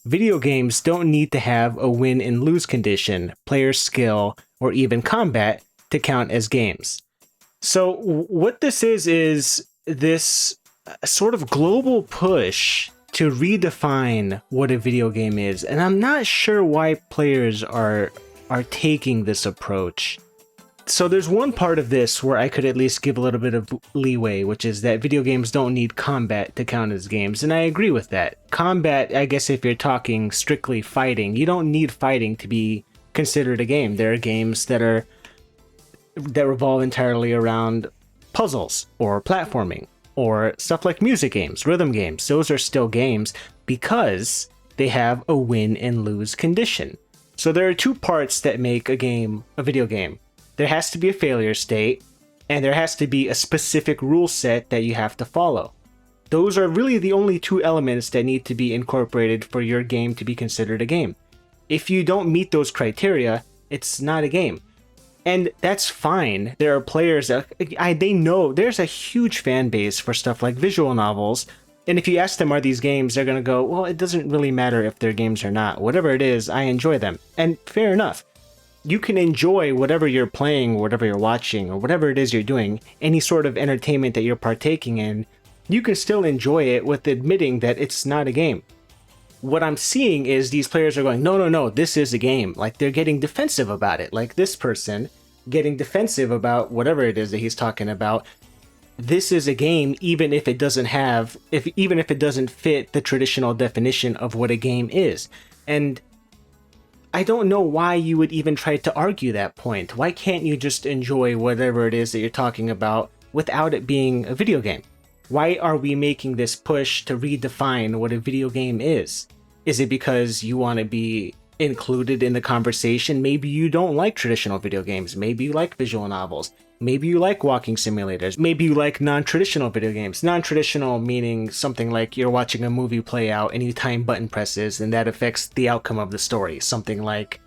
video games don't need to have a win and lose condition, player skill, or even combat to count as games. So what this is this sort of global push to redefine what a video game is, and I'm not sure why players are taking this approach. So there's one part of this where I could at least give a little bit of leeway, which is that video games don't need combat to count as games, and I agree with that. Combat, I guess if you're talking strictly fighting, you don't need fighting to be considered a game. There are games that revolve entirely around puzzles or platforming or stuff like music games, rhythm games. Those are still games because they have a win and lose condition. So there are two parts that make a game a video game. There has to be a failure state, and there has to be a specific rule set that you have to follow. Those are really the only two elements that need to be incorporated for your game to be considered a game. If you don't meet those criteria, it's not a game. And that's fine. There are players that they know there's a huge fan base for stuff like visual novels. And if you ask them, are these games, they're going to go, well, it doesn't really matter if they're games or not. Whatever it is, I enjoy them. And fair enough. You can enjoy whatever you're playing, whatever you're watching, or whatever it is you're doing, any sort of entertainment that you're partaking in, you can still enjoy it with admitting that it's not a game. What I'm seeing is these players are going, no, this is a game. Like, they're getting defensive about it. Like this person getting defensive about whatever it is that he's talking about. This is a game, even if it doesn't fit the traditional definition of what a game is. And I don't know why you would even try to argue that point. Why can't you just enjoy whatever it is that you're talking about without it being a video game? Why are we making this push to redefine what a video game is? Is it because you want to be included in the conversation? Maybe you don't like traditional video games. Maybe you like visual novels. Maybe you like walking simulators. Maybe you like non-traditional video games. Non-traditional meaning something like you're watching a movie play out and you time button presses and that affects the outcome of the story. Something like,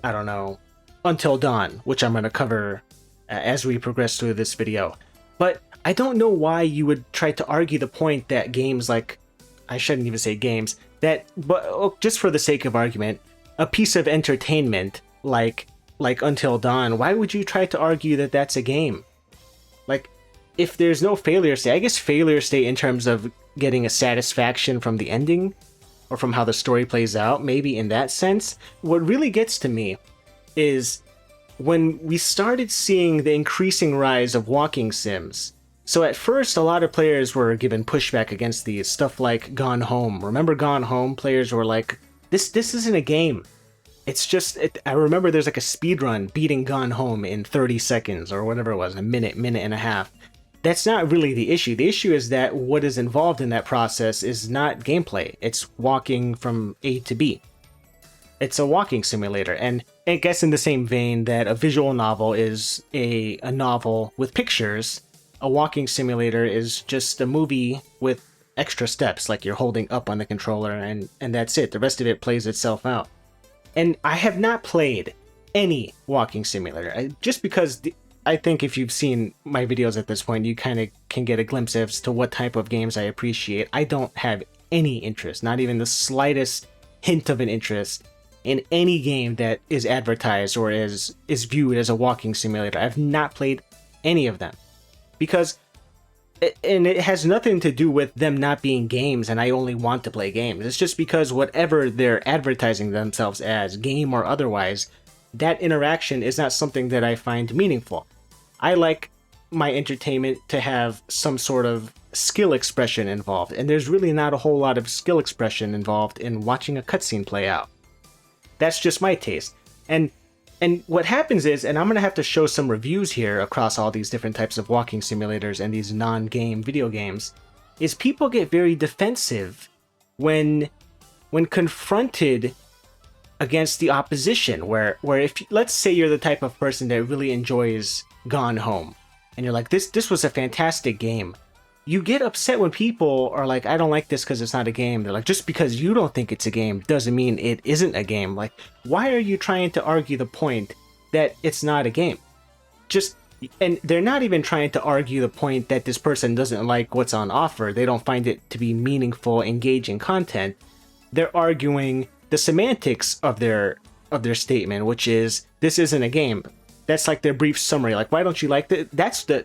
I don't know, Until Dawn, which I'm going to cover as we progress through this video. But I don't know why you would try to argue the point that games like, I shouldn't even say games, but just for the sake of argument, a piece of entertainment like Until Dawn, why would you try to argue that that's a game? Like, if there's no failure state, I guess failure state in terms of getting a satisfaction from the ending or from how the story plays out, maybe in that sense. What really gets to me is when we started seeing the increasing rise of walking sims. So at first, a lot of players were given pushback against these, stuff like Gone Home. Remember Gone Home? Players were like, this isn't a game. It's just, I remember there's like a speed run beating Gone Home in 30 seconds or whatever it was, a minute and a half. That's not really the issue. The issue is that what is involved in that process is not gameplay. It's walking from A to B. It's a walking simulator. And I guess in the same vein that a visual novel is a novel with pictures, a walking simulator is just a movie with extra steps, like you're holding up on the controller and that's it. The rest of it plays itself out. And I have not played any walking simulator, just because I think if you've seen my videos at this point, you kind of can get a glimpse as to what type of games I appreciate. I don't have any interest, not even the slightest hint of an interest in any game that is advertised or is viewed as a walking simulator. I've not played any of them because, and it has nothing to do with them not being games and I only want to play games. It's just because whatever they're advertising themselves as, game or otherwise, that interaction is not something that I find meaningful. I like my entertainment to have some sort of skill expression involved, and there's really not a whole lot of skill expression involved in watching a cutscene play out. That's just my taste. And what happens is, and I'm going to have to show some reviews here across all these different types of walking simulators and these non-game video games, is people get very defensive when confronted against the opposition, where if, let's say you're the type of person that really enjoys Gone Home, and you're like, this was a fantastic game. You get upset when people are like, I don't like this because it's not a game. They're like, just because you don't think it's a game doesn't mean it isn't a game. Like, why are you trying to argue the point that it's not a game? And they're not even trying to argue the point that this person doesn't like what's on offer. They don't find it to be meaningful, engaging content. they're arguing the semantics of their statement, which is this isn't a game. That's like their brief summary. Like, why don't you like that?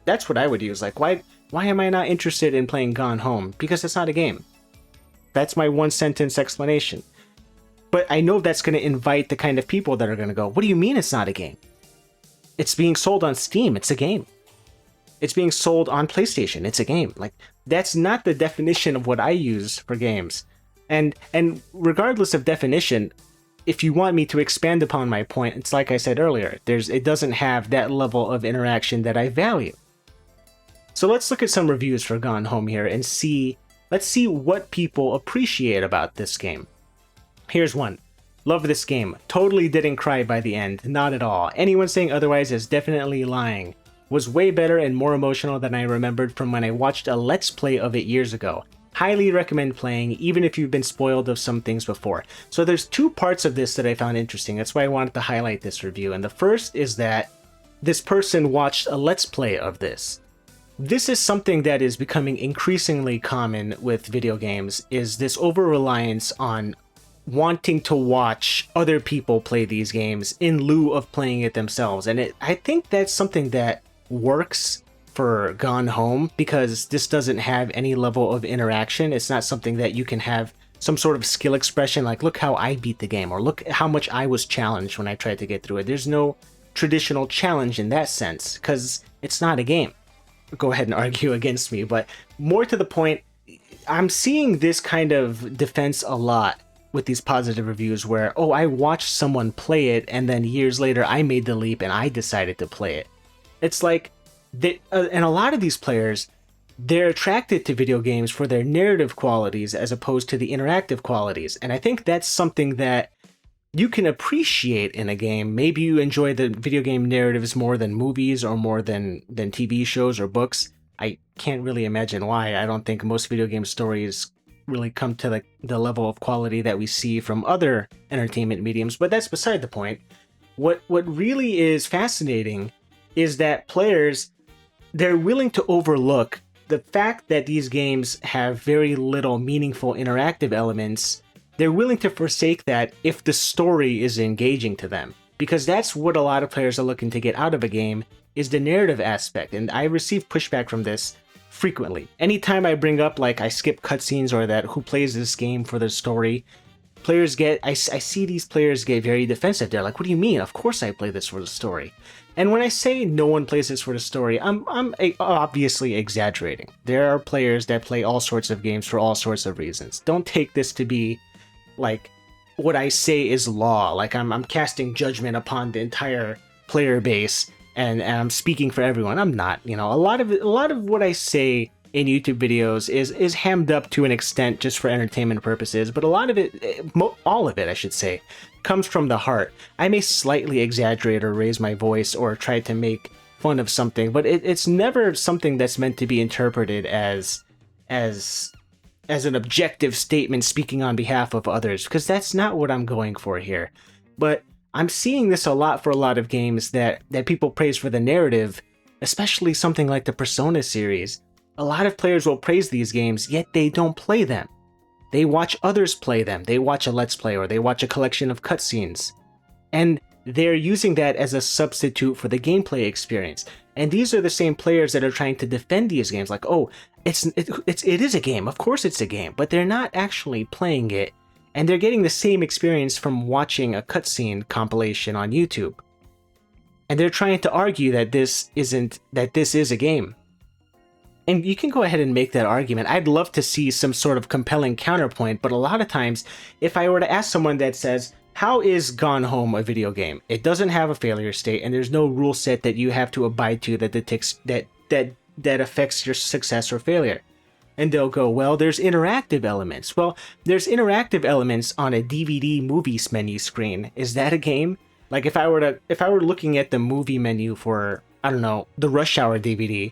That's what I would use. Like, why am I not interested in playing Gone Home? Because it's not a game. That's my one sentence explanation. But I know that's going to invite the kind of people that are going to go, what do you mean it's not a game? It's being sold on Steam. It's a game. It's being sold on PlayStation. It's a game. Like, that's not the definition of what I use for games. And regardless of definition, if you want me to expand upon my point, it's like I said earlier, it doesn't have that level of interaction that I value. So let's look at some reviews for Gone Home here and let's see what people appreciate about this game. Here's one. Love this game. Totally didn't cry by the end. Not at all. Anyone saying otherwise is definitely lying. Was way better and more emotional than I remembered from when I watched a Let's Play of it years ago. Highly recommend playing, even if you've been spoiled of some things before. So there's two parts of this that I found interesting. That's why I wanted to highlight this review. And the first is that this person watched a Let's Play of this. This is something that is becoming increasingly common with video games, is this over-reliance on wanting to watch other people play these games in lieu of playing it themselves. And I think that's something that works for Gone Home, because this doesn't have any level of interaction. It's not something that you can have some sort of skill expression, like look how I beat the game, or look how much I was challenged when I tried to get through it. There's no traditional challenge in that sense, because it's not a game. Go ahead and argue against me, but more to the point, I'm seeing this kind of defense a lot with these positive reviews where, oh, I watched someone play it and then years later I made the leap and I decided to play it. It's like, and a lot of these players, they're attracted to video games for their narrative qualities as opposed to the interactive qualities. And I think that's something that you can appreciate in a game. Maybe you enjoy the video game narratives more than movies or more than TV shows or books. I can't really imagine why. I don't think most video game stories really come to the level of quality that we see from other entertainment mediums, but that's beside the point. What really is fascinating is that players, they're willing to overlook the fact that these games have very little meaningful interactive elements. They're willing to forsake that if the story is engaging to them, because that's what a lot of players are looking to get out of a game, is the narrative aspect. And I receive pushback from this frequently. Anytime I bring up like I skip cutscenes or that who plays this game for the story, I see these players get very defensive. They're like, what do you mean? Of course I play this for the story. And when I say no one plays this for the story, I'm obviously exaggerating. There are players that play all sorts of games for all sorts of reasons. Don't take this to be like what I say is law. Like I'm casting judgment upon the entire player base and I'm speaking for everyone. I'm not. You know, a lot of what I say in YouTube videos is hammed up to an extent just for entertainment purposes, but a lot of it, all of it I should say, comes from the heart. I may slightly exaggerate or raise my voice or try to make fun of something, but it's never something that's meant to be interpreted as an objective statement speaking on behalf of others, because that's not what I'm going for here. But I'm seeing this a lot for a lot of games that people praise for the narrative, especially something like the Persona series. A lot of players will praise these games, yet they don't play them. They watch others play them. They watch a Let's Play or they watch a collection of cutscenes. And they're using that as a substitute for the gameplay experience. And these are the same players that are trying to defend these games like, oh, it is a game. Of course it's a game, but they're not actually playing it. And they're getting the same experience from watching a cutscene compilation on YouTube. And they're trying to argue that this is a game. And you can go ahead and make that argument. I'd love to see some sort of compelling counterpoint, but a lot of times, if I were to ask someone that says, how is Gone Home a video game? It doesn't have a failure state, and there's no rule set that you have to abide to that affects your success or failure. And they'll go, well, there's interactive elements. Well, there's interactive elements on a DVD movies menu screen. Is that a game? Like if I were looking at the movie menu for, I don't know, the Rush Hour DVD,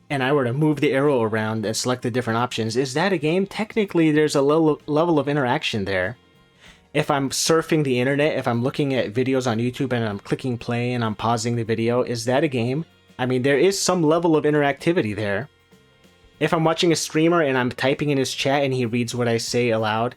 and I were to move the arrow around and select the different options, is that a game? Technically, there's a level of interaction there. If I'm surfing the internet, if I'm looking at videos on YouTube and I'm clicking play and I'm pausing the video, is that a game? I mean, there is some level of interactivity there. If I'm watching a streamer and I'm typing in his chat and he reads what I say aloud,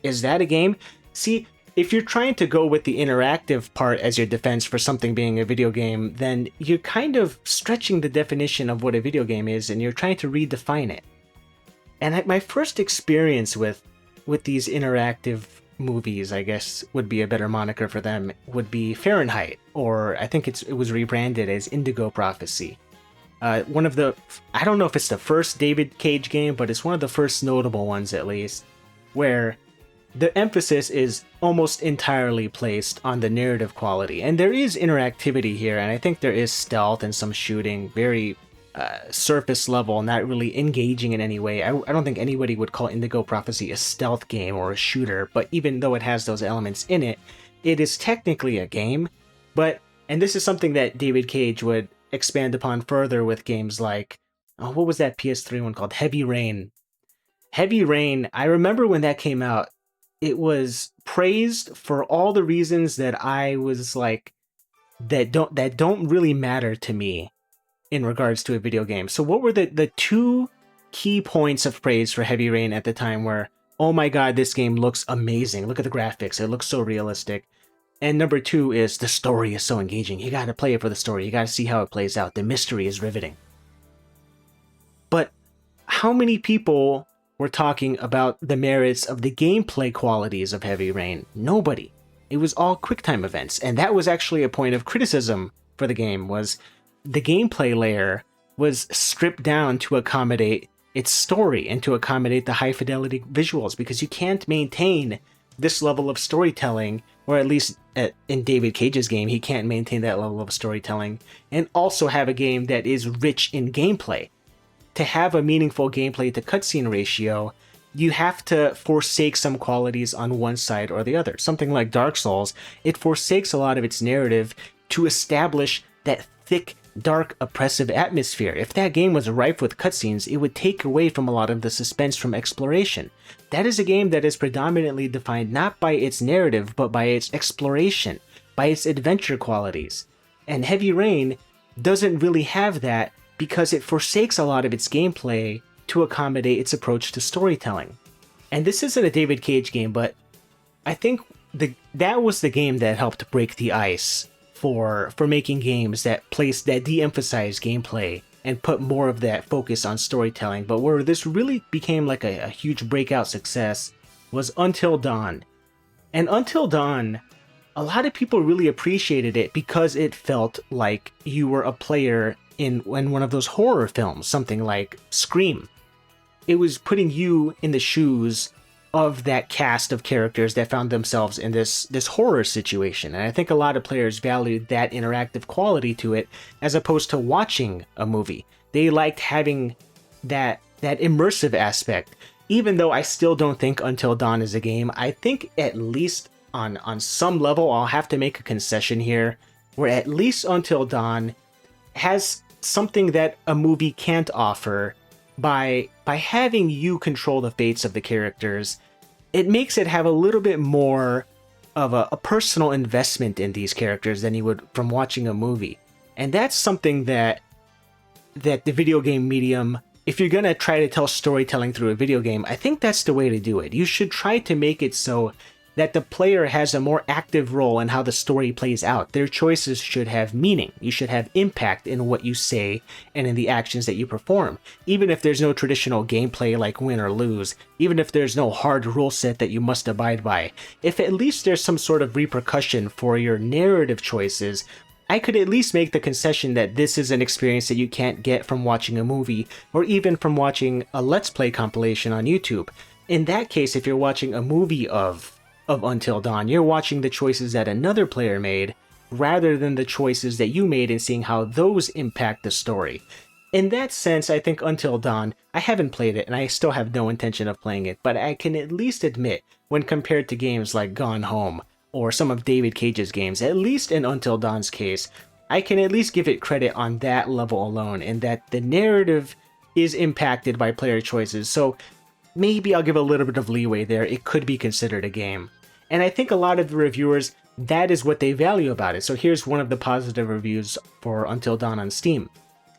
Is that a game? See, if you're trying to go with the interactive part as your defense for something being a video game, then you're kind of stretching the definition of what a video game is, and you're trying to redefine it. And my first experience with these interactive movies, I guess would be a better moniker for them, would be Fahrenheit, or I think it was rebranded as Indigo Prophecy. One of the, I don't know if it's the first David Cage game, but it's one of the first notable ones at least, where the emphasis is almost entirely placed on the narrative quality. And there is interactivity here, and I think there is stealth and some shooting, very surface level, not really engaging in any way. I don't think anybody would call Indigo Prophecy a stealth game or a shooter, but even though it has those elements in it, it is technically a game. But, and this is something that David Cage would expand upon further with games like, oh, what was that PS3 one called? Heavy Rain. Heavy Rain, I remember when that came out, it was praised for all the reasons that I was like, that don't really matter to me in regards to a video game. So what were the two key points of praise for Heavy Rain at the time were, oh my god, this game looks amazing. Look at the graphics. It looks so realistic. And number two is the story is so engaging. You gotta play it for the story. You gotta see how it plays out. The mystery is riveting. But how many people were talking about the merits of the gameplay qualities of Heavy Rain? Nobody. It was all QuickTime events, and that was actually a point of criticism for the game, was the gameplay layer was stripped down to accommodate its story and to accommodate the high fidelity visuals, because you can't maintain this level of storytelling, or at least in David Cage's game, he can't maintain that level of storytelling and also have a game that is rich in gameplay. To have a meaningful gameplay to cutscene ratio, you have to forsake some qualities on one side or the other. Something like Dark Souls, it forsakes a lot of its narrative to establish that thick, dark, oppressive atmosphere. If that game was rife with cutscenes, it would take away from a lot of the suspense from exploration. That is a game that is predominantly defined not by its narrative, but by its exploration, by its adventure qualities. And Heavy Rain doesn't really have that, because it forsakes a lot of its gameplay to accommodate its approach to storytelling. And this isn't a David Cage game, but I think that was the game that helped break the ice for making games that de-emphasize gameplay and put more of that focus on storytelling. But where this really became like a huge breakout success was Until Dawn. And Until Dawn, a lot of people really appreciated it because it felt like you were a player in one of those horror films, something like Scream. It was putting you in the shoes of that cast of characters that found themselves in this horror situation. And I think a lot of players valued that interactive quality to it as opposed to watching a movie. They liked having that immersive aspect. Even though I still don't think Until Dawn is a game, I think at least on some level I'll have to make a concession here, where at least Until Dawn has something that a movie can't offer. By having you control the fates of the characters, it makes it have a little bit more of a personal investment in these characters than you would from watching a movie. And that's something that the video game medium, if you're going to try to tell storytelling through a video game, I think that's the way to do it. You should try to make it so that the player has a more active role in how the story plays out. Their choices should have meaning. You should have impact in what you say and in the actions that you perform. Even if there's no traditional gameplay like win or lose, even if there's no hard rule set that you must abide by, if at least there's some sort of repercussion for your narrative choices, I could at least make the concession that this is an experience that you can't get from watching a movie or even from watching a Let's Play compilation on YouTube. In that case, if you're watching a movie of Until Dawn, you're watching the choices that another player made rather than the choices that you made and seeing how those impact the story. In that sense, I think Until Dawn, I haven't played it and I still have no intention of playing it, but I can at least admit, when compared to games like Gone Home or some of David Cage's games, at least in Until Dawn's case, I can at least give it credit on that level alone, in that the narrative is impacted by player choices. So maybe I'll give a little bit of leeway there. It could be considered a game. And I think a lot of the reviewers, that is what they value about it. So here's one of the positive reviews for Until Dawn on Steam.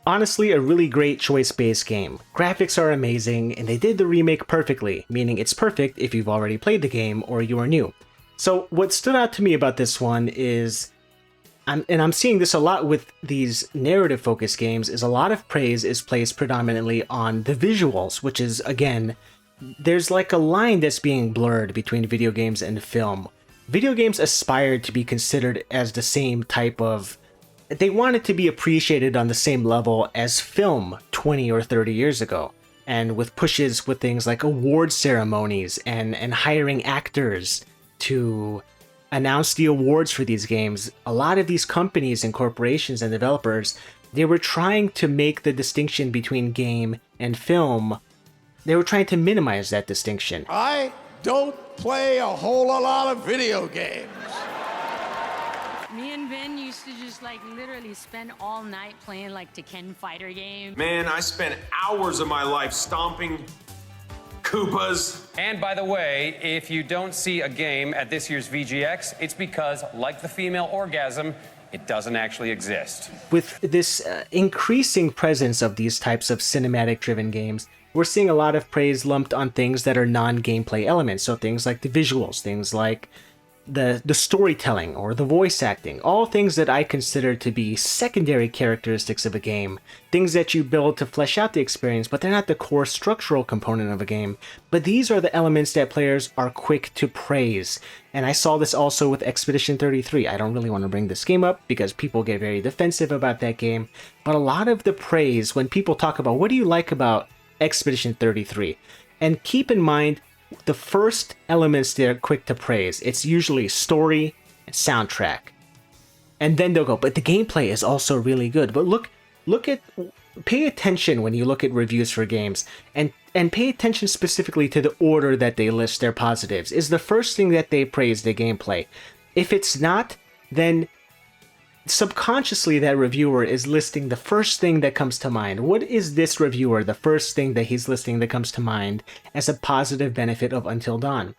Honestly, a really great choice-based game. Graphics are amazing, and they did the remake perfectly, meaning it's perfect if you've already played the game or you are new. So what stood out to me about this one is, and I'm seeing this a lot with these narrative-focused games, is a lot of praise is placed predominantly on the visuals, which is, again, there's like a line that's being blurred between video games and film. Video games aspire to be considered as the same type of... They wanted to be appreciated on the same level as film 20 or 30 years ago. And with pushes with things like award ceremonies and hiring actors to announce the awards for these games, a lot of these companies and corporations and developers, they were trying to make the distinction between game and film. They were trying to minimize that distinction. I don't play a whole lot of video games. Me and Ben used to just like literally spend all night playing like Tekken fighter games. Man, I spent hours of my life stomping Koopas. And by the way, if you don't see a game at this year's VGX, it's because, like the female orgasm, it doesn't actually exist. With this increasing presence of these types of cinematic-driven games, we're seeing a lot of praise lumped on things that are non-gameplay elements. So things like the visuals, things like the storytelling or the voice acting, all things that I consider to be secondary characteristics of a game, things that you build to flesh out the experience, but they're not the core structural component of a game. But these are the elements that players are quick to praise. And I saw this also with Expedition 33. I don't really want to bring this game up because people get very defensive about that game, but a lot of the praise, when people talk about what do you like about Expedition 33, and keep in mind the first elements they're quick to praise, it's usually story and soundtrack. And then they'll go, but the gameplay is also really good. But pay attention when you look at reviews for games, and pay attention specifically to the order that they list their positives. Is the first thing that they praise the gameplay? If it's not, then subconsciously that reviewer is listing the first thing that comes to mind. What is this reviewer, the first thing that he's listing that comes to mind as a positive benefit of Until Dawn?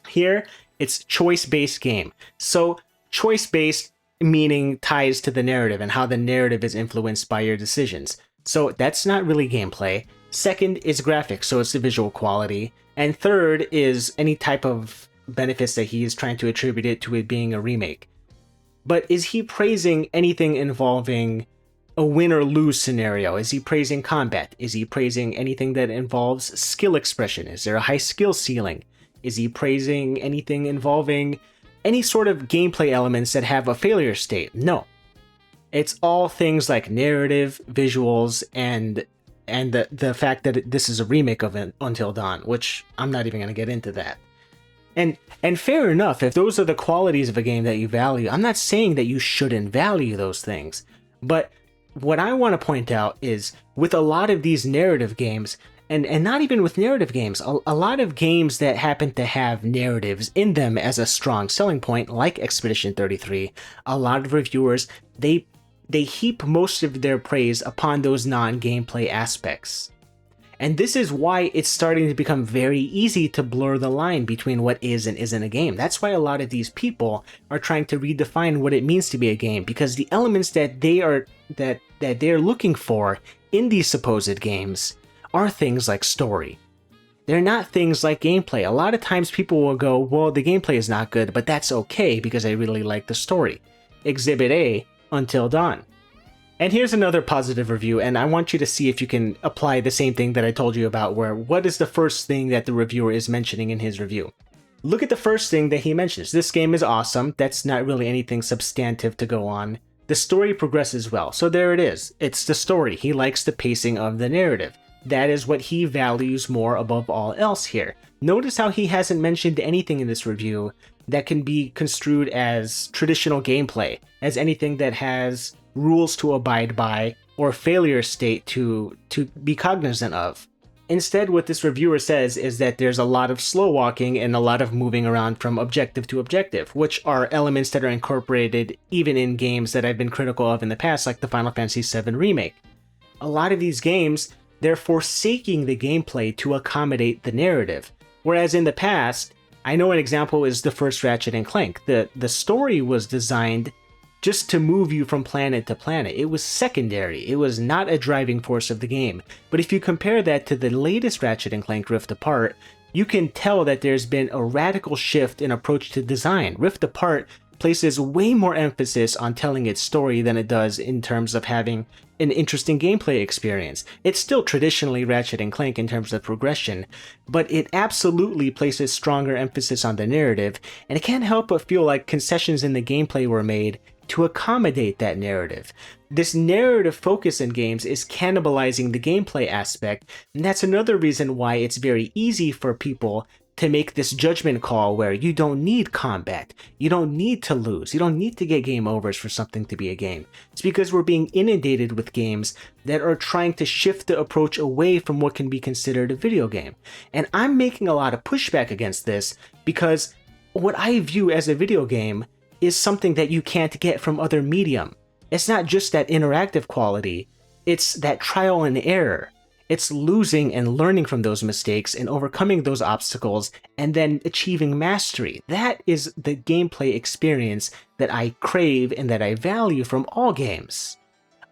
Here, it's choice-based game. So choice-based meaning ties to the narrative and how the narrative is influenced by your decisions. So that's not really gameplay. Second is graphics, so it's the visual quality. And third is any type of benefits that he is trying to attribute it to it being a remake. But is he praising anything involving a win or lose scenario? Is he praising combat? Is he praising anything that involves skill expression? Is there a high skill ceiling? Is he praising anything involving any sort of gameplay elements that have a failure state? No. It's all things like narrative, visuals, and the fact that this is a remake of Until Dawn, which I'm not even going to get into that. And fair enough, if those are the qualities of a game that you value, I'm not saying that you shouldn't value those things. But what I want to point out is, with a lot of these narrative games, and not even with narrative games, a lot of games that happen to have narratives in them as a strong selling point, like Expedition 33, a lot of reviewers, they heap most of their praise upon those non-gameplay aspects. And this is why it's starting to become very easy to blur the line between what is and isn't a game. That's why a lot of these people are trying to redefine what it means to be a game, because the elements that they're looking for in these supposed games are things like story. They're not things like gameplay. A lot of times people will go, well, the gameplay is not good, but that's okay because I really like the story. Exhibit A, Until Dawn. And here's another positive review, and I want you to see if you can apply the same thing that I told you about, where what is the first thing that the reviewer is mentioning in his review. Look at the first thing that he mentions. This game is awesome. That's not really anything substantive to go on. The story progresses well. So there it is. It's the story. He likes the pacing of the narrative. That is what he values more above all else here. Notice how he hasn't mentioned anything in this review that can be construed as traditional gameplay, as anything that has rules to abide by or failure state to be cognizant of. Instead, what this reviewer says is that there's a lot of slow walking and a lot of moving around from objective to objective, which are elements that are incorporated even in games that I've been critical of in the past, like the Final Fantasy VII Remake. A lot of these games, they're forsaking the gameplay to accommodate the narrative. Whereas in the past, I know an example is the first Ratchet and Clank. The story was designed just to move you from planet to planet. It was secondary. It was not a driving force of the game. But if you compare that to the latest Ratchet & Clank Rift Apart, you can tell that there's been a radical shift in approach to design. Rift Apart places way more emphasis on telling its story than it does in terms of having an interesting gameplay experience. It's still traditionally Ratchet & Clank in terms of progression, but it absolutely places stronger emphasis on the narrative, and it can't help but feel like concessions in the gameplay were made to accommodate that narrative. This narrative focus in games is cannibalizing the gameplay aspect, and that's another reason why it's very easy for people to make this judgment call where you don't need combat, you don't need to lose, you don't need to get game overs for something to be a game. It's because we're being inundated with games that are trying to shift the approach away from what can be considered a video game. And I'm making a lot of pushback against this because what I view as a video game is something that you can't get from other medium. It's not just that interactive quality, it's that trial and error. It's losing and learning from those mistakes and overcoming those obstacles and then achieving mastery. That is the gameplay experience that I crave and that I value from all games.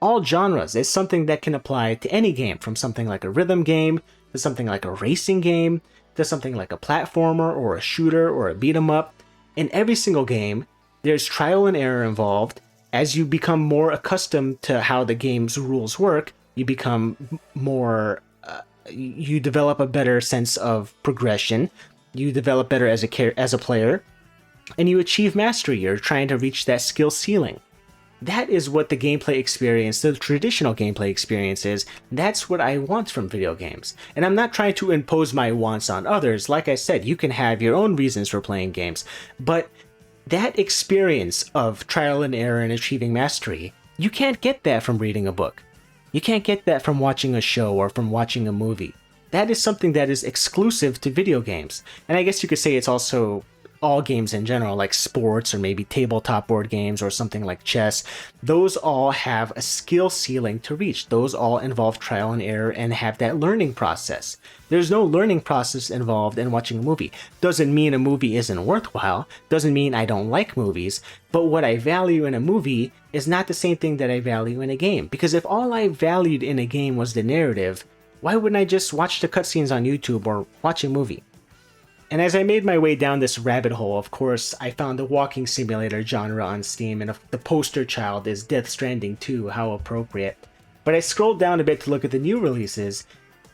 All genres is something that can apply to any game, from something like a rhythm game, to something like a racing game, to something like a platformer or a shooter or a beat 'em up. In every single game, there's trial and error involved. As you become more accustomed to how the game's rules work, you become more, you develop a better sense of progression, you develop better as a player, and you achieve mastery. You're trying to reach that skill ceiling. That is what the gameplay experience, the traditional gameplay experience is. That's what I want from video games. And I'm not trying to impose my wants on others. Like I said, you can have your own reasons for playing games, but that experience of trial and error and achieving mastery, you can't get that from reading a book. You can't get that from watching a show or from watching a movie. That is something that is exclusive to video games. And I guess you could say it's also all games in general, like sports or maybe tabletop board games or something like chess. Those all have a skill ceiling to reach. Those all involve trial and error and have that learning process. There's no learning process involved in watching a movie. Doesn't mean a movie isn't worthwhile. Doesn't mean I don't like movies. But what I value in a movie is not the same thing that I value in a game. Because if all I valued in a game was the narrative, why wouldn't I just watch the cutscenes on YouTube or watch a movie? And as I made my way down this rabbit hole, of course, I found the walking simulator genre on Steam, and the poster child is Death Stranding 2, how appropriate. But I scrolled down a bit to look at the new releases,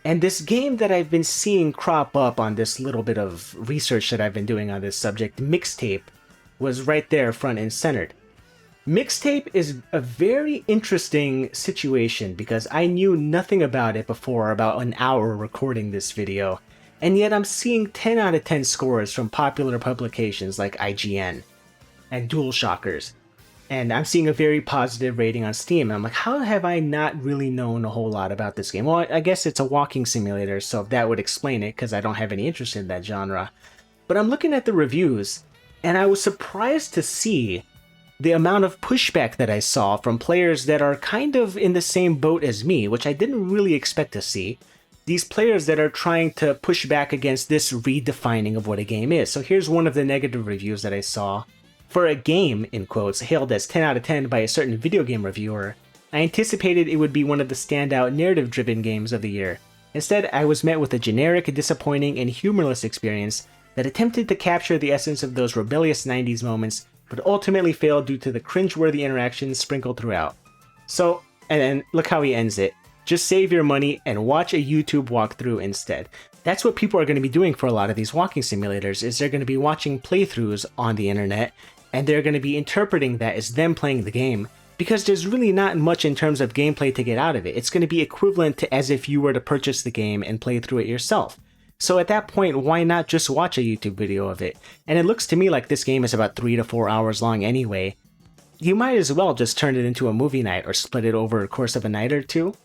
and this game that I've been seeing crop up on this little bit of research that I've been doing on this subject, Mixtape, was right there front and centered. Mixtape is a very interesting situation because I knew nothing about it before about an hour recording this video. And yet I'm seeing 10 out of 10 scores from popular publications like IGN and DualShockers. And I'm seeing a very positive rating on Steam. And I'm like, how have I not really known a whole lot about this game? Well, I guess it's a walking simulator, so that would explain it because I don't have any interest in that genre. But I'm looking at the reviews, and I was surprised to see the amount of pushback that I saw from players that are kind of in the same boat as me, which I didn't really expect to see. These players that are trying to push back against this redefining of what a game is. So here's one of the negative reviews that I saw. For a game, in quotes, hailed as 10 out of 10 by a certain video game reviewer, I anticipated it would be one of the standout narrative-driven games of the year. Instead, I was met with a generic, disappointing, and humorless experience that attempted to capture the essence of those rebellious 90s moments, but ultimately failed due to the cringeworthy interactions sprinkled throughout. So, and then look how he ends it. Just save your money and watch a YouTube walkthrough instead. That's what people are going to be doing for a lot of these walking simulators, is they're going to be watching playthroughs on the internet, and they're going to be interpreting that as them playing the game, because there's really not much in terms of gameplay to get out of it. It's going to be equivalent to as if you were to purchase the game and play through it yourself. So at that point, why not just watch a YouTube video of it? And it looks to me like this game is about 3 to 4 hours long anyway. You might as well just turn it into a movie night or split it over the course of a night or two.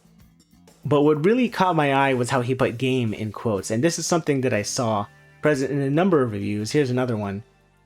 But what really caught my eye was how he put game in quotes, and this is something that I saw present in a number of reviews. Here's another one.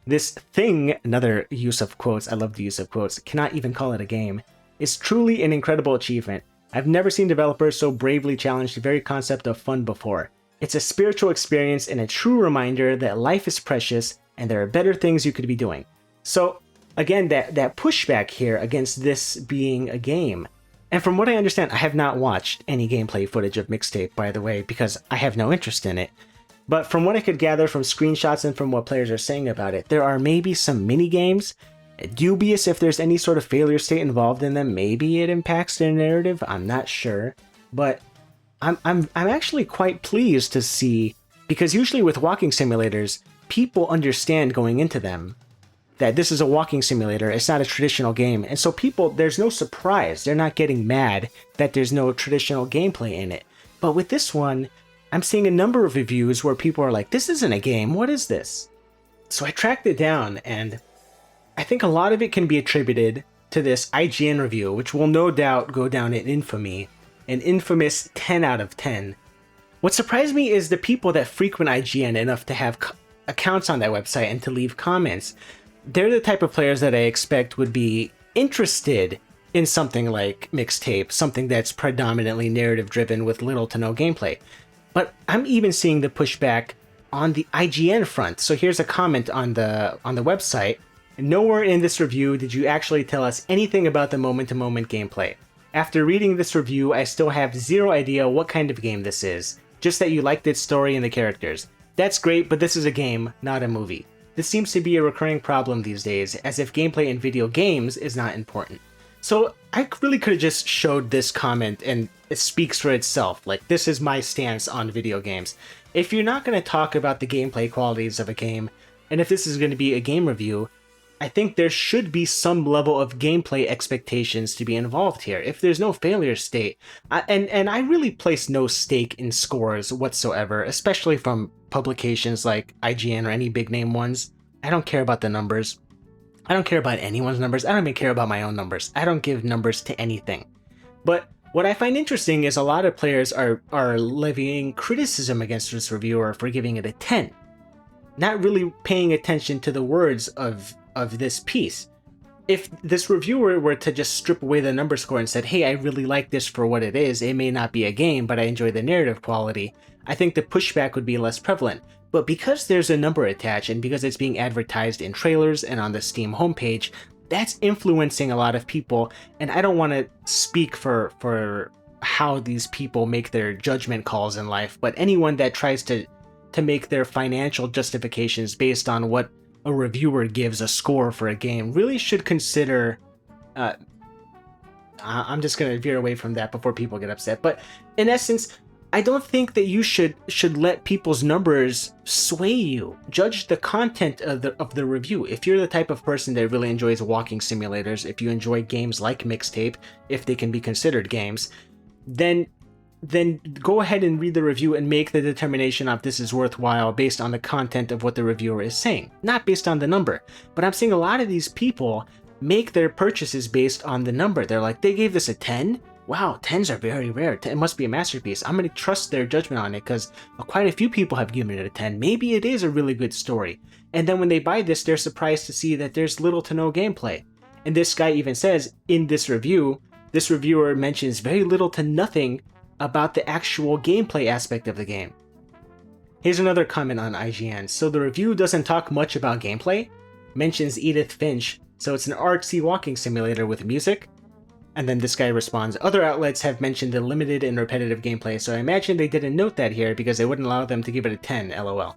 This thing, another use of quotes, I love the use of quotes, cannot even call it a game, is truly an incredible achievement. I've never seen developers so bravely challenge the very concept of fun before. It's a spiritual experience and a true reminder that life is precious and there are better things you could be doing. So, again, that pushback here against this being a game. And from what I understand, I have not watched any gameplay footage of Mixtape, by the way, because I have no interest in it. But from what I could gather from screenshots and from what players are saying about it, there are maybe some mini games. Dubious if there's any sort of failure state involved in them. Maybe it impacts their narrative. I'm not sure, but I'm actually quite pleased to see, because usually with walking simulators, people understand going into them that this is a walking simulator. It's not a traditional game, and so people, there's no surprise. They're not getting mad that there's no traditional gameplay in it. But with this one, I'm seeing a number of reviews where people are like, "This isn't a game. What is this?" So I tracked it down, and I think a lot of it can be attributed to this IGN review, which will no doubt go down in infamy, an infamous 10 out of 10. What surprised me is the people that frequent IGN enough to have accounts on that website and to leave comments. They're the type of players that I expect would be interested in something like Mixtape, something that's predominantly narrative driven with little to no gameplay. But I'm even seeing the pushback on the IGN front. So here's a comment on the website. "Nowhere in this review did you actually tell us anything about the moment-to-moment gameplay. After reading this review, I still have zero idea what kind of game this is. Just that you liked its story and the characters. That's great, but this is a game, not a movie. This seems to be a recurring problem these days, as if gameplay in video games is not important." So I really could have just showed this comment and it speaks for itself. Like, this is my stance on video games. If you're not going to talk about the gameplay qualities of a game, and if this is going to be a game review, I think there should be some level of gameplay expectations to be involved here. If there's no failure state, and I really place no stake in scores whatsoever, especially from publications like IGN or any big name ones. I don't care about the numbers. I don't care about anyone's numbers. I don't even care about my own numbers. I don't give numbers to anything. But what I find interesting is a lot of players are levying criticism against this reviewer for giving it a 10. Not really paying attention to the words of this piece. If this reviewer were to just strip away the number score and said, "Hey, I really like this for what it is. It may not be a game, but I enjoy the narrative quality," I think the pushback would be less prevalent. But because there's a number attached, and because it's being advertised in trailers and on the Steam homepage, that's influencing a lot of people, and I don't want to speak for how these people make their judgment calls in life, but anyone that tries to make their financial justifications based on what a reviewer gives a score for a game really should consider. I'm just going to veer away from that before people get upset. But in essence, I don't think that you should let people's numbers sway you. Judge the content of the review. If you're the type of person that really enjoys walking simulators, if you enjoy games like Mixtape, if they can be considered games, then go ahead and read the review and make the determination of this is worthwhile based on the content of what the reviewer is saying, not based on the number. But I'm seeing a lot of these people make their purchases based on the number. They're like, they gave this a 10? Wow, 10s are very rare. It must be a masterpiece. I'm going to trust their judgment on it because quite a few people have given it a 10. Maybe it is a really good story. And then when they buy this, they're surprised to see that there's little to no gameplay. And this guy even says in this review, this reviewer mentions very little to nothing about the actual gameplay aspect of the game. Here's another comment on IGN. So the review doesn't talk much about gameplay, mentions Edith Finch, so it's an artsy walking simulator with music. And then this guy responds, other outlets have mentioned the limited and repetitive gameplay, so I imagine they didn't note that here because they wouldn't allow them to give it a 10, lol.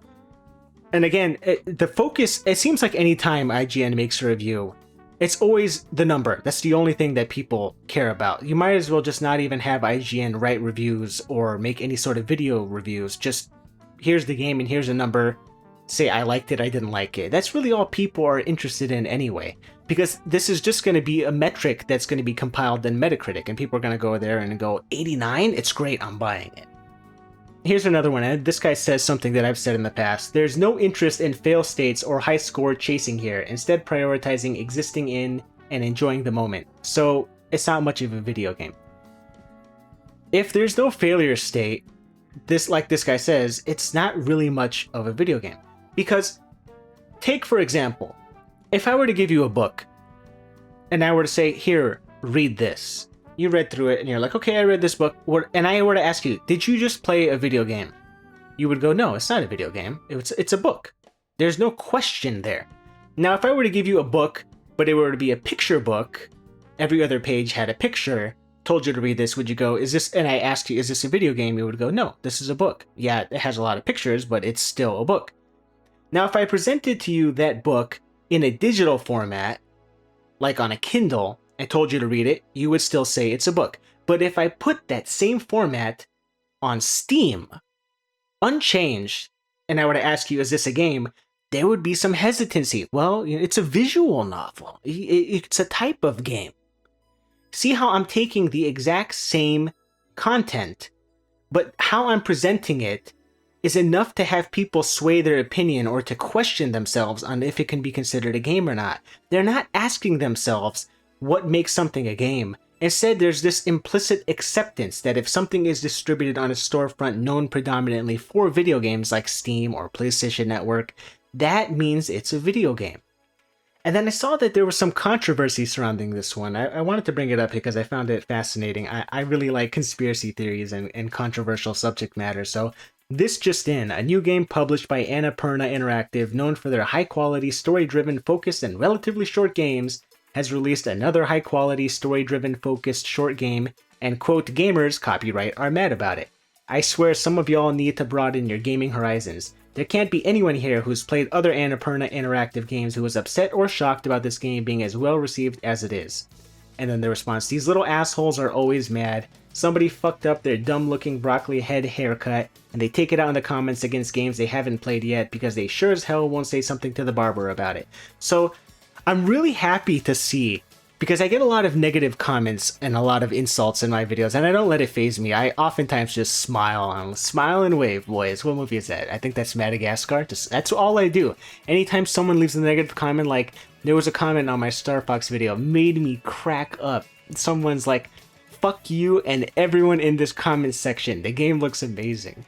And again, the focus, it seems like any time IGN makes a review, it's always the number. That's the only thing that people care about. You might as well just not even have IGN write reviews or make any sort of video reviews. Just, here's the game and here's a number. Say, I liked it, I didn't like it. That's really all people are interested in anyway. Because this is just going to be a metric that's going to be compiled in Metacritic. And people are going to go there and go, 89? It's great, I'm buying it. Here's another one, and this guy says something that I've said in the past. There's no interest in fail states or high score chasing here, instead prioritizing existing in and enjoying the moment. So it's not much of a video game. If there's no failure state, like this guy says, it's not really much of a video game. Because, take for example, if I were to give you a book, and I were to say, here, read this. You read through it and you're like, okay, I read this book. And I were to ask you, did you just play a video game? You would go, no, it's not a video game. It's a book. There's no question there. Now, if I were to give you a book but it were to be a picture book, every other page had a picture, told you to read this, would you go, is this, and I asked you, is this a video game? You would go, no, this is a book. Yeah, it has a lot of pictures, but it's still a book. Now, if I presented to you that book in a digital format, like on a Kindle, and told you to read it, you would still say it's a book. But if I put that same format on Steam, unchanged, and I were to ask you, is this a game? There would be some hesitancy. Well, it's a visual novel. It's a type of game. See how I'm taking the exact same content, but how I'm presenting it is enough to have people sway their opinion or to question themselves on if it can be considered a game or not. They're not asking themselves what makes something a game. Instead, there's this implicit acceptance that if something is distributed on a storefront known predominantly for video games like Steam or PlayStation Network, that means it's a video game. And then I saw that there was some controversy surrounding this one. I wanted to bring it up because I found it fascinating. I really like conspiracy theories and controversial subject matter. So this just in, a new game published by Annapurna Interactive, known for their high-quality, story-driven, focused, and relatively short games, has released another high-quality, story-driven, focused short game, and quote, gamers, copyright, are mad about it. I swear some of y'all need to broaden your gaming horizons. There can't be anyone here who's played other Annapurna Interactive games who is upset or shocked about this game being as well received as it is. And then the response, these little assholes are always mad. Somebody fucked up their dumb-looking broccoli head haircut, and they take it out in the comments against games they haven't played yet because they sure as hell won't say something to the barber about it. So, I'm really happy to see, because I get a lot of negative comments and a lot of insults in my videos, and I don't let it faze me. I oftentimes just smile and wave, boys. What movie is that? I think that's Madagascar. That's all I do. Anytime someone leaves a negative comment, like, there was a comment on my Star Fox video, made me crack up. Someone's like, fuck you and everyone in this comment section. The game looks amazing.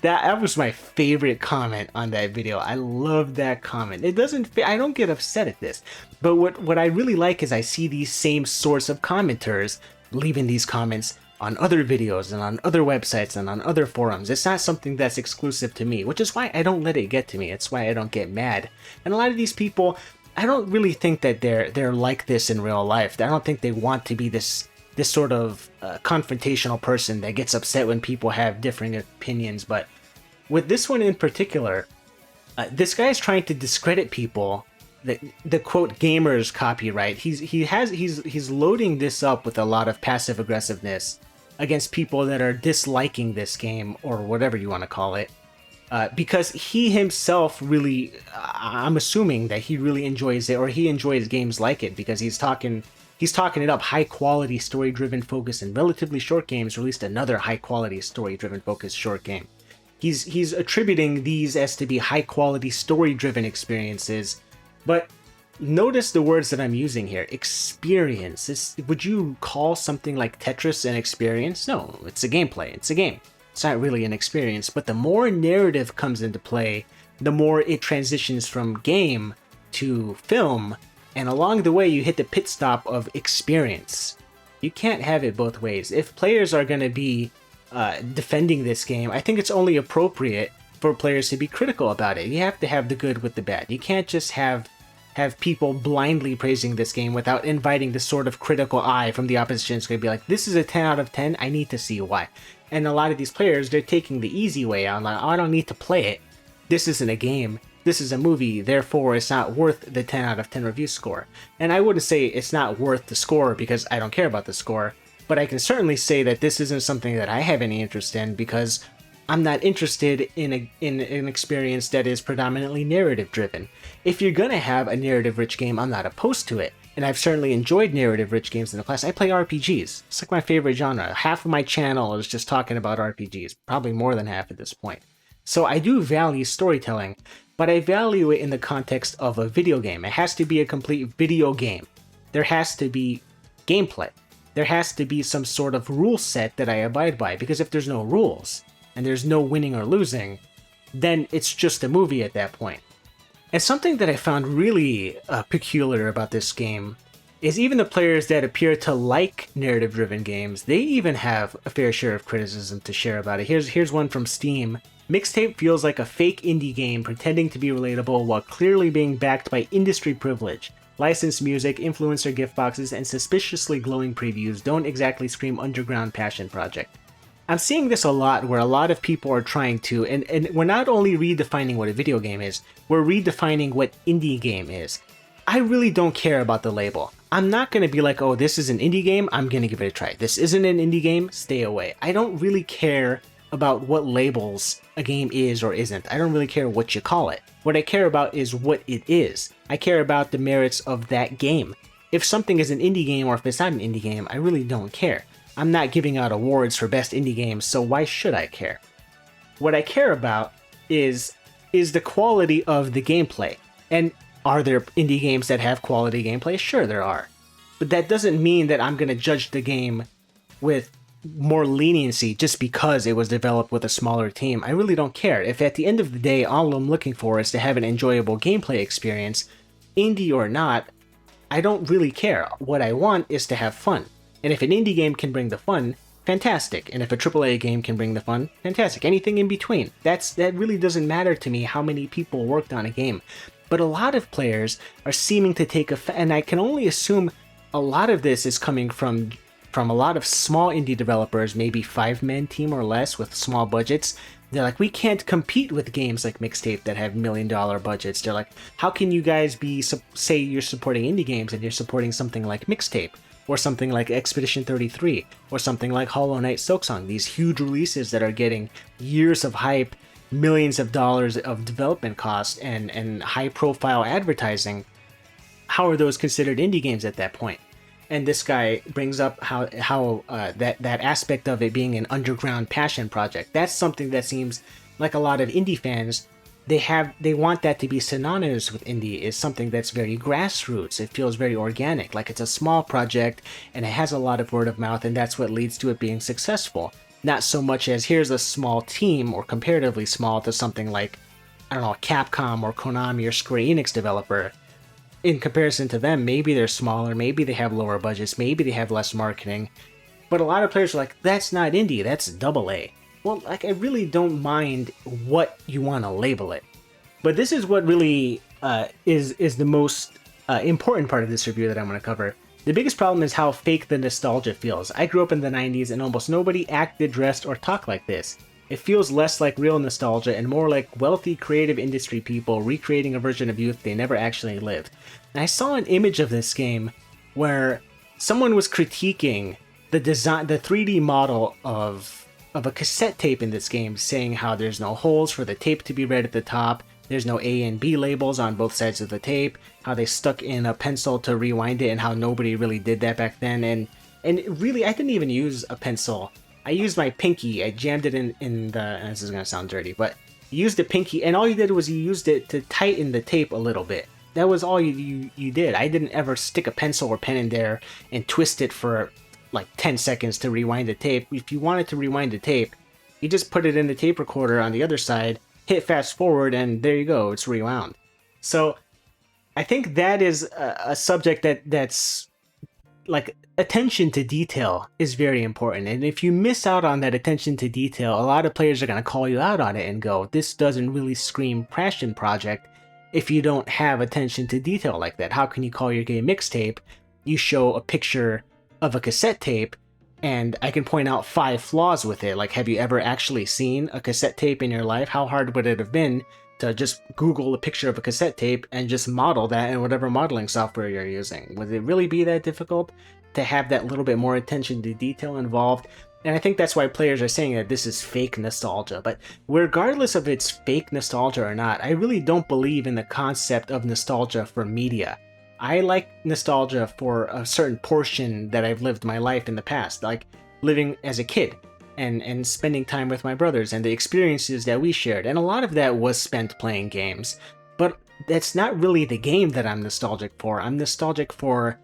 That was my favorite comment on that video. I love that comment. I don't get upset at this. But what I really like is I see these same sorts of commenters leaving these comments on other videos and on other websites and on other forums. It's not something that's exclusive to me, which is why I don't let it get to me. It's why I don't get mad. And a lot of these people, I don't really think that they're like this in real life. I don't think they want to be this sort of confrontational person that gets upset when people have differing opinions. But with this one in particular, this guy's trying to discredit people. The quote gamers copyright. He's loading this up with a lot of passive aggressiveness against people that are disliking this game or whatever you want to call it, because he himself really, I'm assuming that he really enjoys it, or he enjoys games like it, because he's talking it up. High quality, story driven, focused, and relatively short games released another high quality, story driven, focused short game. He's attributing these as to be high quality, story driven experiences, but notice the words that I'm using here. Experience. Would you call something like Tetris an experience? No, it's a gameplay. It's a game. It's not really an experience, but the more narrative comes into play, the more it transitions from game to film, and along the way you hit the pit stop of experience. You can't have it both ways. If players are going to be defending this game, I think it's only appropriate for players to be critical about it. You have to have the good with the bad. You can't just have people blindly praising this game without inviting the sort of critical eye from the opposition. It's going to be like, this is a 10 out of 10, I need to see why. And a lot of these players, they're taking the easy way out. Like, oh, I don't need to play it. This isn't a game. This is a movie, therefore it's not worth the 10 out of 10 review score. And I wouldn't say it's not worth the score because I don't care about the score, but I can certainly say that this isn't something that I have any interest in because I'm not interested in an experience that is predominantly narrative driven. If you're gonna have a narrative rich game, I'm not opposed to it. And I've certainly enjoyed narrative rich games in the past. I play RPGs. It's like my favorite genre. Half of my channel is just talking about RPGs, probably more than half at this point. So I do value storytelling, but I value it in the context of a video game. It has to be a complete video game. There has to be gameplay. There has to be some sort of rule set that I abide by, because if there's no rules, and there's no winning or losing, then it's just a movie at that point. And something that I found really peculiar about this game is even the players that appear to like narrative-driven games, they even have a fair share of criticism to share about it. Here's one from Steam. Mixtape feels like a fake indie game pretending to be relatable while clearly being backed by industry privilege. Licensed music, influencer gift boxes, and suspiciously glowing previews don't exactly scream underground passion project. I'm seeing this a lot where a lot of people are trying to, and we're not only redefining what a video game is, we're redefining what indie game is. I really don't care about the label. I'm not going to be like, oh, this is an indie game, I'm going to give it a try. This isn't an indie game, stay away. I don't really care about what labels a game is or isn't. I don't really care what you call it. What I care about is what it is. I care about the merits of that game. If something is an indie game or if it's not an indie game, I really don't care. I'm not giving out awards for best indie games, so why should I care? What I care about is the quality of the gameplay. And are there indie games that have quality gameplay? Sure, there are. But that doesn't mean that I'm going to judge the game with more leniency just because it was developed with a smaller team. I really don't care. If at the end of the day, all I'm looking for is to have an enjoyable gameplay experience, indie or not, I don't really care. What I want is to have fun. And if an indie game can bring the fun, fantastic. And if a AAA game can bring the fun, fantastic. Anything in between. That really doesn't matter to me how many people worked on a game. But a lot of players are seeming to take and I can only assume a lot of this is coming from a lot of small indie developers, maybe 5-man team or less with small budgets. They're like, we can't compete with games like Mixtape that have $1 million budgets. They're like, how can you guys say you're supporting indie games and you're supporting something like Mixtape? Or something like Expedition 33, or something like Hollow Knight Silksong, these huge releases that are getting years of hype, millions of dollars of development costs, and high-profile advertising. How are those considered indie games at that point? And this guy brings up how that aspect of it being an underground passion project. That's something that seems like a lot of indie fans, they want that to be synonymous with indie, is something that's very grassroots. It feels very organic, like it's a small project and it has a lot of word of mouth, and that's what leads to it being successful. Not so much as here's a small team, or comparatively small to something like, I don't know, Capcom or Konami or Square Enix developer. In comparison to them, maybe they're smaller, maybe they have lower budgets, maybe they have less marketing. But a lot of players are like, that's not indie, that's AA. Well, like, I really don't mind what you want to label it. But this is what really is the most important part of this review that I'm going to cover. The biggest problem is how fake the nostalgia feels. I grew up in the 90s and almost nobody acted, dressed, or talked like this. It feels less like real nostalgia and more like wealthy creative industry people recreating a version of youth they never actually lived. And I saw an image of this game where someone was critiquing the design, the 3D model of a cassette tape in this game, saying how there's no holes for the tape to be read at the top, there's no A and B labels on both sides of the tape, how they stuck in a pencil to rewind it, and how nobody really did that back then. And really, I didn't even use a pencil. I used my pinky. I jammed it in the, and this is going to sound dirty, but you used the pinky, and all you did was you used it to tighten the tape a little bit. That was all you did. I didn't ever stick a pencil or pen in there and twist it for like 10 seconds to rewind the tape. If you wanted to rewind the tape, you just put it in the tape recorder on the other side, hit fast forward, and there you go, it's rewound. So I think that is a subject that's like, attention to detail is very important. And if you miss out on that attention to detail, a lot of players are going to call you out on it and go, this doesn't really scream passion project if you don't have attention to detail like that. How can you call your game Mixtape? You show a picture of a cassette tape, and I can point out 5 flaws with it. Like, have you ever actually seen a cassette tape in your life? How hard would it have been to just Google a picture of a cassette tape and just model that in whatever modeling software you're using? Would it really be that difficult to have that little bit more attention to detail involved? And I think that's why players are saying that this is fake nostalgia. But regardless of it's fake nostalgia or not, I really don't believe in the concept of nostalgia for media. I like nostalgia for a certain portion that I've lived my life in the past, like living as a kid and spending time with my brothers and the experiences that we shared. And a lot of that was spent playing games, but that's not really the game that I'm nostalgic for. I'm nostalgic for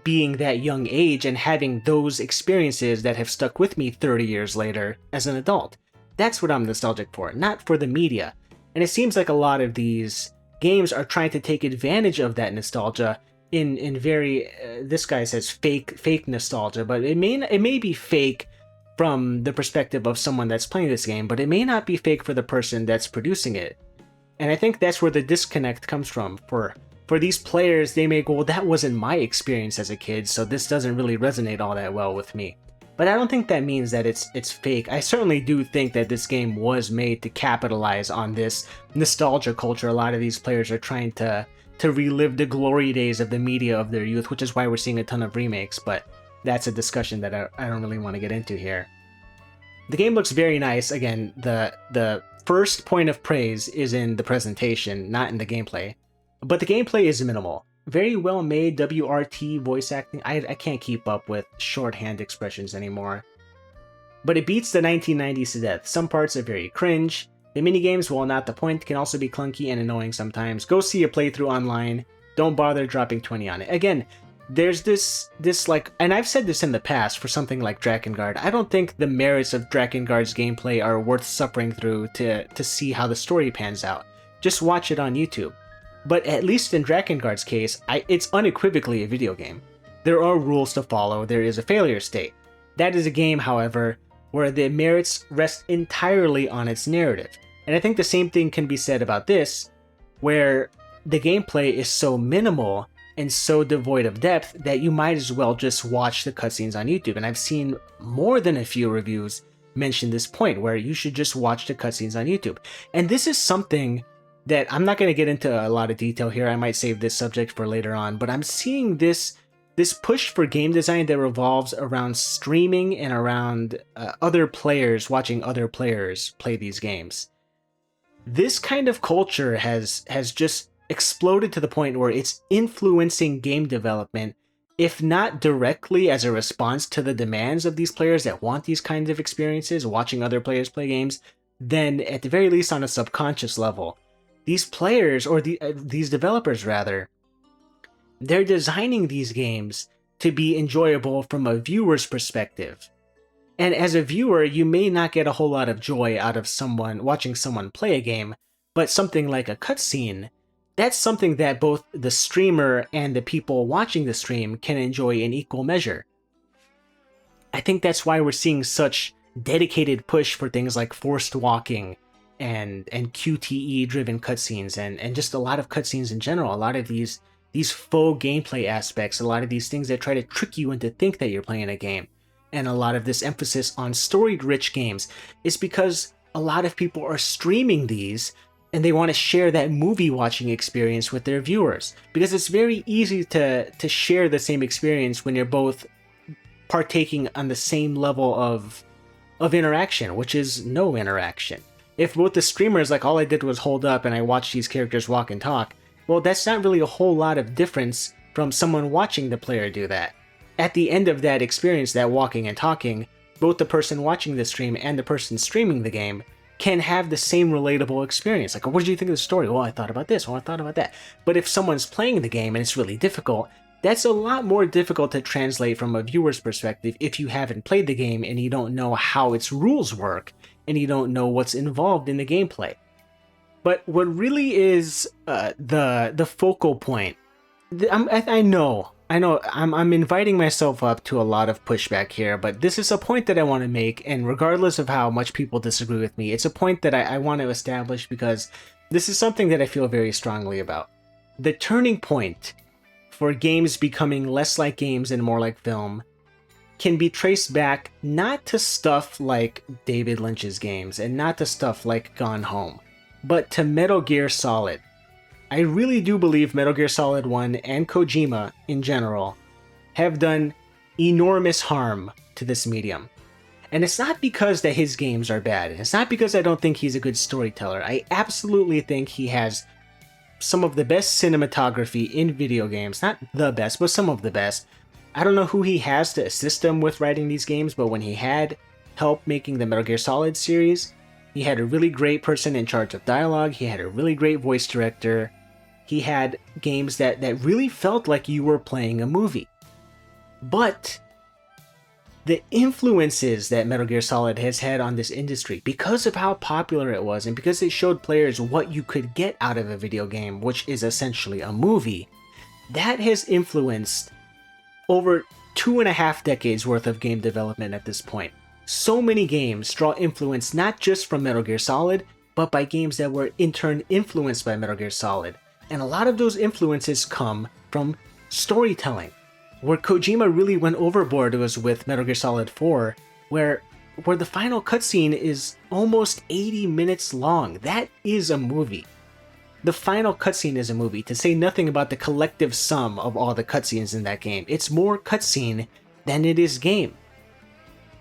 being that young age and having those experiences that have stuck with me 30 years later as an adult. That's what I'm nostalgic for, not for the media. And it seems like a lot of these games are trying to take advantage of that nostalgia in very this guy says fake nostalgia, but it may be fake from the perspective of someone that's playing this game, but it may not be fake for the person that's producing it. And I think that's where the disconnect comes from for for these players, they may go, well, that wasn't my experience as a kid, so this doesn't really resonate all that well with me. But I don't think that means that it's fake. I certainly do think that this game was made to capitalize on this nostalgia culture. A lot of these players are trying to relive the glory days of the media of their youth, which is why we're seeing a ton of remakes, but that's a discussion that I don't really want to get into here. The game looks very nice. Again, the first point of praise is in the presentation, not in the gameplay. But the gameplay is minimal. Very well made WRT voice acting. I can't keep up with shorthand expressions anymore. But it beats the 1990s to death. Some parts are very cringe. The minigames, while not the point, can also be clunky and annoying sometimes. Go see a playthrough online. Don't bother dropping 20 on it. Again, there's this like, and I've said this in the past for something like Drakengard. I don't think the merits of Drakengard's gameplay are worth suffering through to see how the story pans out. Just watch it on YouTube. But at least in Drakengard's case, it's unequivocally a video game. There are rules to follow, there is a failure state. That is a game, however, where the merits rest entirely on its narrative. And I think the same thing can be said about this, where the gameplay is so minimal and so devoid of depth that you might as well just watch the cutscenes on YouTube. And I've seen more than a few reviews mention this point, where you should just watch the cutscenes on YouTube. And this is something that I'm not going to get into a lot of detail here. I might save this subject for later on, but I'm seeing this push for game design that revolves around streaming and around other players watching other players play these games. This kind of culture has just exploded to the point where it's influencing game development, if not directly as a response to the demands of these players that want these kinds of experiences, watching other players play games, then at the very least on a subconscious level. These players, or these developers rather, they're designing these games to be enjoyable from a viewer's perspective. And as a viewer, you may not get a whole lot of joy out of watching someone play a game, but something like a cutscene, that's something that both the streamer and the people watching the stream can enjoy in equal measure. I think that's why we're seeing such dedicated push for things like forced walking and QTE driven cutscenes and just a lot of cutscenes in general. A lot of these faux gameplay aspects, a lot of these things that try to trick you into think that you're playing a game, and a lot of this emphasis on story-rich games is because a lot of people are streaming these and they want to share that movie watching experience with their viewers, because it's very easy to share the same experience when you're both partaking on the same level of interaction, which is no interaction. If both the streamers, like, all I did was hold up and I watched these characters walk and talk, well, that's not really a whole lot of difference from someone watching the player do that. At the end of that experience, that walking and talking, both the person watching the stream and the person streaming the game can have the same relatable experience. Like, what did you think of the story? Well, I thought about this. Well, I thought about that. But if someone's playing the game and it's really difficult, that's a lot more difficult to translate from a viewer's perspective if you haven't played the game and you don't know how its rules work and you don't know what's involved in the gameplay. But what really is the focal point, I know I'm inviting myself up to a lot of pushback here, but this is a point that I want to make, and regardless of how much people disagree with me, it's a point that I want to establish because this is something that I feel very strongly about. The turning point for games becoming less like games and more like film can be traced back not to stuff like David Lynch's games and not to stuff like Gone Home, but to Metal Gear Solid. I really do believe Metal Gear Solid 1 and Kojima in general have done enormous harm to this medium. And it's not because that his games are bad. It's not because I don't think he's a good storyteller. I absolutely think he has some of the best cinematography in video games. Not the best, but some of the best. I don't know who he has to assist him with writing these games, but when he had help making the Metal Gear Solid series, he had a really great person in charge of dialogue, he had a really great voice director, he had games that really felt like you were playing a movie. But the influences that Metal Gear Solid has had on this industry, because of how popular it was and because it showed players what you could get out of a video game, which is essentially a movie, that has influenced over 2.5 decades worth of game development at this point. So many games draw influence not just from Metal Gear Solid, but by games that were in turn influenced by Metal Gear Solid. And a lot of those influences come from storytelling. Where Kojima really went overboard was with Metal Gear Solid 4, where the final cutscene is almost 80 minutes long. That is a movie. The final cutscene is a movie, to say nothing about the collective sum of all the cutscenes in that game. It's more cutscene than it is game.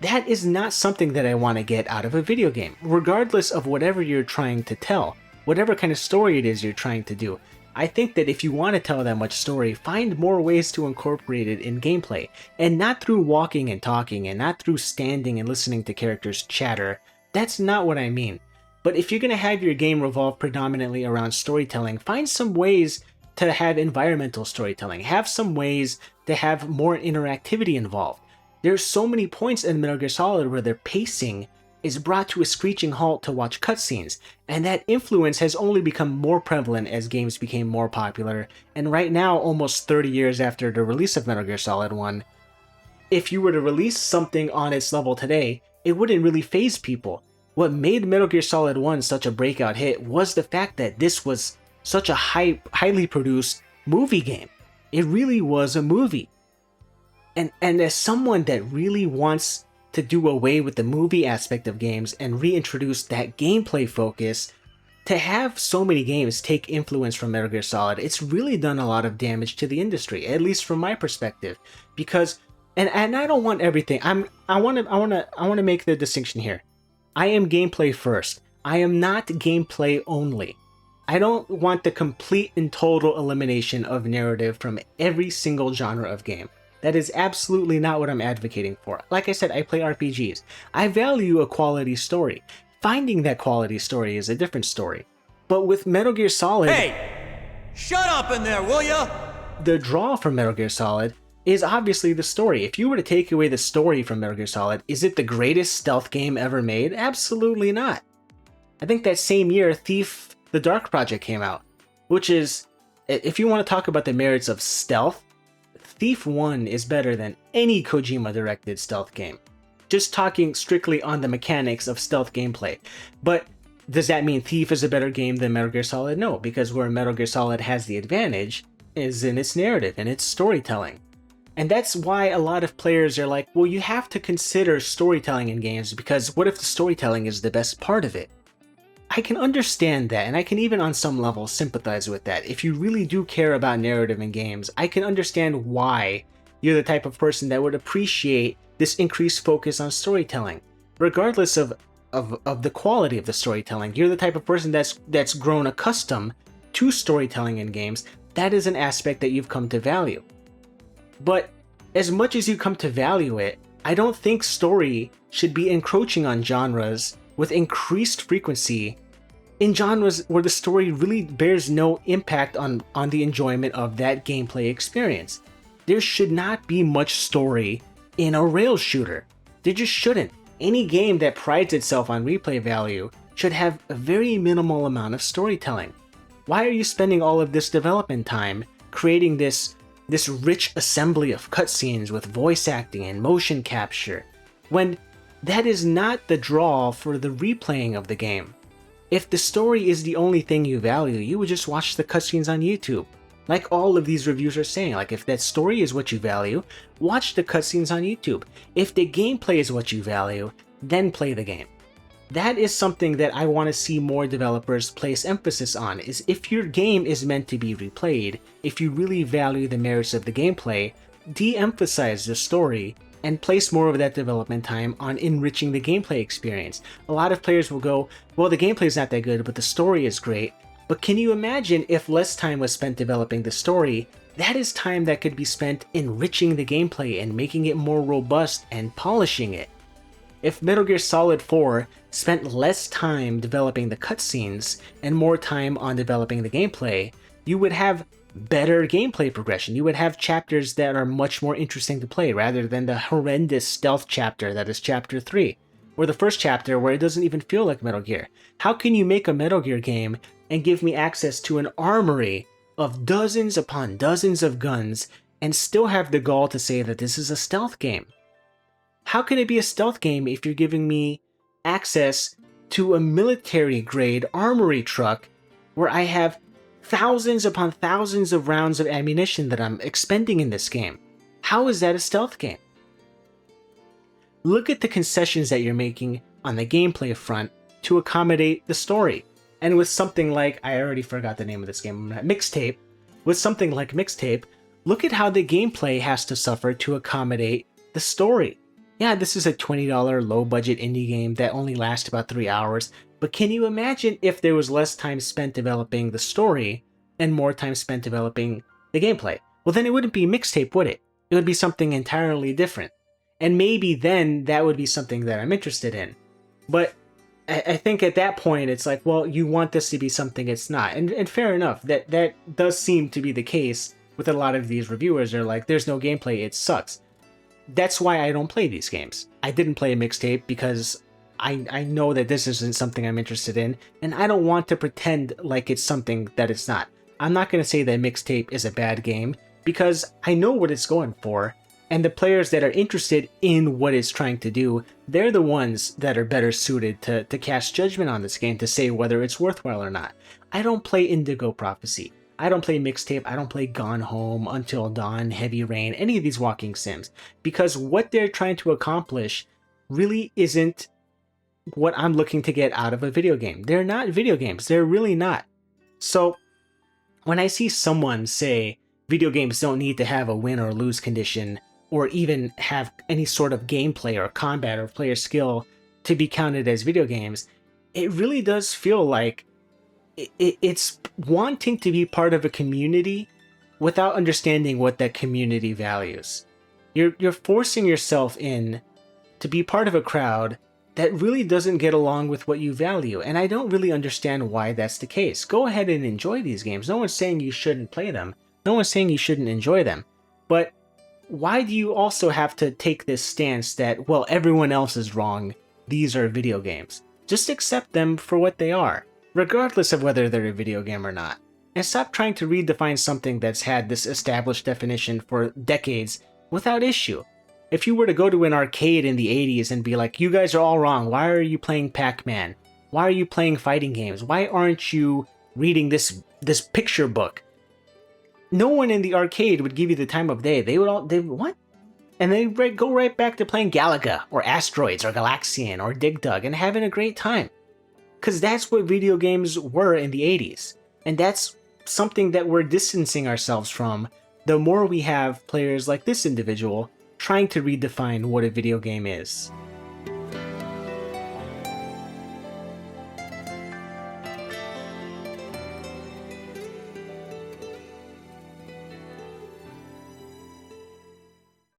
That is not something that I want to get out of a video game, regardless of whatever you're trying to tell, whatever kind of story it is you're trying to do. I think that if you want to tell that much story, find more ways to incorporate it in gameplay, and not through walking and talking, and not through standing and listening to characters chatter. That's not what I mean. But if you're going to have your game revolve predominantly around storytelling, find some ways to have environmental storytelling, have some ways to have more interactivity involved. There's so many points in Metal Gear Solid where their pacing is brought to a screeching halt to watch cutscenes, and that influence has only become more prevalent as games became more popular, and right now, almost 30 years after the release of Metal Gear Solid 1, if you were to release something on its level today, it wouldn't really faze people. What made Metal Gear Solid 1 such a breakout hit was the fact that this was such a highly produced movie game. It really was a movie. And as someone that really wants to do away with the movie aspect of games and reintroduce that gameplay focus, to have so many games take influence from Metal Gear Solid, it's really done a lot of damage to the industry, at least from my perspective. Because, and I don't want everything. I want to make the distinction here. I am gameplay first. I am not gameplay only. I don't want the complete and total elimination of narrative from every single genre of game. That is absolutely not what I'm advocating for. Like I said, I play RPGs. I value a quality story. Finding that quality story is a different story. But with Metal Gear Solid... Hey! Shut up in there, will ya? The draw from Metal Gear Solid is obviously the story. If you were to take away the story from Metal Gear Solid, is it the greatest stealth game ever made? Absolutely not. I think that same year, Thief: The Dark Project came out, which is, if you want to talk about the merits of stealth, Thief 1 is better than any Kojima-directed stealth game. Just talking strictly on the mechanics of stealth gameplay. But does that mean Thief is a better game than Metal Gear Solid? No, because where Metal Gear Solid has the advantage is in its narrative and its storytelling. And that's why a lot of players are like, well, you have to consider storytelling in games, because what if the storytelling is the best part of it? I can understand that, and I can even on some level sympathize with that. If you really do care about narrative in games, I can understand why you're the type of person that would appreciate this increased focus on storytelling. Regardless of the quality of the storytelling, you're the type of person that's grown accustomed to storytelling in games. That is an aspect that you've come to value. But as much as you come to value it, I don't think story should be encroaching on genres with increased frequency in genres where the story really bears no impact on the enjoyment of that gameplay experience. There should not be much story in a rail shooter. There just shouldn't. Any game that prides itself on replay value should have a very minimal amount of storytelling. Why are you spending all of this development time creating this rich assembly of cutscenes with voice acting and motion capture, when that is not the draw for the replaying of the game? If the story is the only thing you value, you would just watch the cutscenes on YouTube. Like all of these reviews are saying, like if that story is what you value, watch the cutscenes on YouTube. If the gameplay is what you value, then play the game. That is something that I want to see more developers place emphasis on, is if your game is meant to be replayed, if you really value the merits of the gameplay, de-emphasize the story and place more of that development time on enriching the gameplay experience. A lot of players will go, well, the gameplay is not that good, but the story is great. But can you imagine if less time was spent developing the story? That is time that could be spent enriching the gameplay and making it more robust and polishing it. If Metal Gear Solid 4 spent less time developing the cutscenes and more time on developing the gameplay, you would have better gameplay progression. You would have chapters that are much more interesting to play rather than the horrendous stealth chapter that is Chapter 3, or the first chapter where it doesn't even feel like Metal Gear. How can you make a Metal Gear game and give me access to an armory of dozens upon dozens of guns and still have the gall to say that this is a stealth game? How can it be a stealth game if you're giving me access to a military grade armory truck where I have thousands upon thousands of rounds of ammunition that I'm expending in this game. How is that a stealth game? Look at the concessions that you're making on the gameplay front to accommodate the story. And with something like, I already forgot the name of this game, Mixtape. With something like Mixtape, look at how the gameplay has to suffer to accommodate the story. Yeah, this is a $20 low-budget indie game that only lasts about 3 hours, but can you imagine if there was less time spent developing the story and more time spent developing the gameplay? Well, then it wouldn't be Mixtape, would it? It would be something entirely different. And maybe then that would be something that I'm interested in. But I think at that point, it's like, well, you want this to be something it's not. And fair enough, that does seem to be the case with a lot of these reviewers. They're like, there's no gameplay, it sucks. That's why I don't play these games. I didn't play a Mixtape because I know that this isn't something I'm interested in, and I don't want to pretend like it's something that it's not. I'm not going to say that Mixtape is a bad game, because I know what it's going for, and the players that are interested in what it's trying to do, they're the ones that are better suited to cast judgment on this game to say whether it's worthwhile or not. I don't play Indigo Prophecy. I don't play Mixtape, I don't play Gone Home, Until Dawn, Heavy Rain, any of these walking sims, because what they're trying to accomplish really isn't what I'm looking to get out of a video game. They're not video games, they're really not. So when I see someone say video games don't need to have a win or lose condition, or even have any sort of gameplay or combat or player skill to be counted as video games, it really does feel like it's wanting to be part of a community without understanding what that community values. You're forcing yourself in to be part of a crowd that really doesn't get along with what you value, and I don't really understand why that's the case. Go ahead and enjoy these games. No one's saying you shouldn't play them. No one's saying you shouldn't enjoy them. But why do you also have to take this stance that, well, everyone else is wrong, these are video games? Just accept them for what they are, regardless of whether they're a video game or not. And stop trying to redefine something that's had this established definition for decades without issue. If you were to go to an arcade in the 80s and be like, you guys are all wrong, why are you playing Pac-Man? Why are you playing fighting games? Why aren't you reading this picture book? No one in the arcade would give you the time of day. What? And they go right back to playing Galaga, or Asteroids, or Galaxian, or Dig Dug, and having a great time. Because that's what video games were in the 80s. And that's something that we're distancing ourselves from the more we have players like this individual trying to redefine what a video game is.